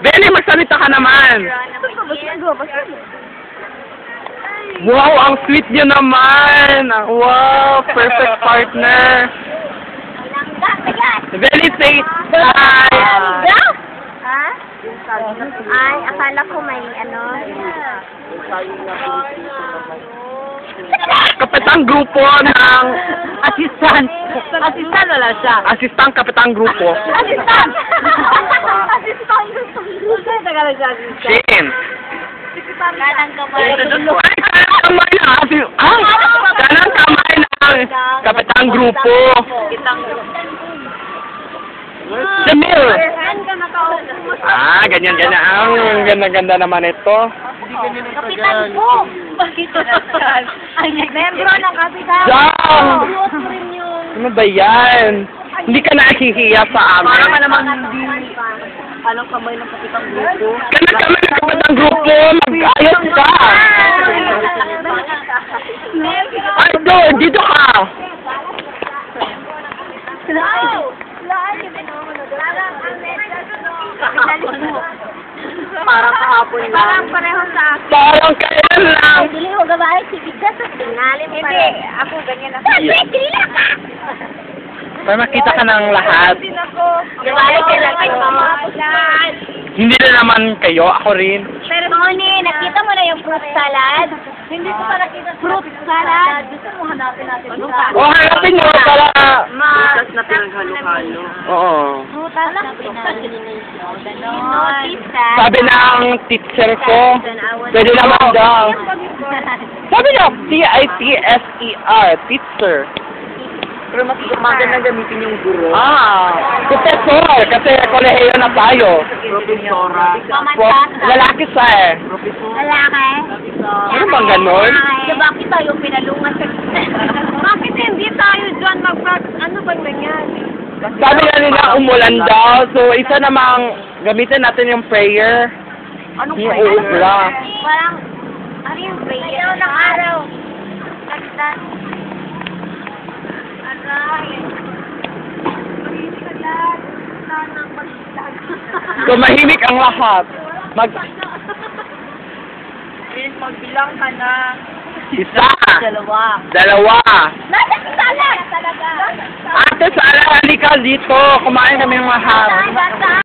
Benny, magsalita ka naman. Wow, ang sweet niyo naman. Wow, perfect partner. Benny, say hi. Ha? Ay, akala ko may ano. Kapitang grupo ng... Assistant. Assistant wala siya. Asistang kapitang grupo. Assistant! Assistant! Ay, tagal siya assistant. Shin. Kanang kamay. Ay, kanang kamay na. Kanang kamay ng kapitang grupo. Jamil. Ganyan. Ang ganda-ganda naman ito. Kapitan po! Ay, membro ng kapitan. Jam! Buot mo rin yung... Ano ba yan? Hindi ka nahihiya sa amin. Parang ka naman hindi... Anong kamay ng kapitang grupo? Kanang kamay ng kapitang grupo. Mag-ayos ka. Ay, Dor, dito ka. Parang kahapon lang. Parang pareho sa akin. Parang kailan lang. Dili ko gabahay si Bigda sa sinalim. Hindi, ako ganyan ako. Dili lang ka! Para makita ka ng lahat. Gabahay ka lang kayo. Hindi na naman kayo, ako rin. Pero Tony, nakita mo na yung fruit salad? Hindi ko pa nakita fruit salad. Gusto mo hanapin natin sa... O, hanapin nyo para... Bukas na pinaghalo-halo. Oo. Frutas na pinag-ganon. Notice ka? Sabi ng teacher ko, pwede naman daw. Sabi niya, T-I-T-S-E-R, teacher. Pero mas maganda gamitin yung guro. Professor, kasi kolehiyo na tayo. Profesora. Lalaki siya eh. Lalaki? Ano bang ganon? Bakit tayo pinalungan sa... Bakit hindi tayo dyan ano bang nangyari? Sabi nga nila umulan daw, so isa namang gamitin natin yung prayer. Anong Yung prayer? uubra. Parang, ano yung prayer? Ilaw ng araw. Kagdan. Aray. Pagkakalat. Sana pagkakalat. Tumahimik ang lahat. Magbilang ka na. Isa. Dalawa. Nasa si Sala! Talaga. Ate Sara, halika dito. Kumain kami ng lahat.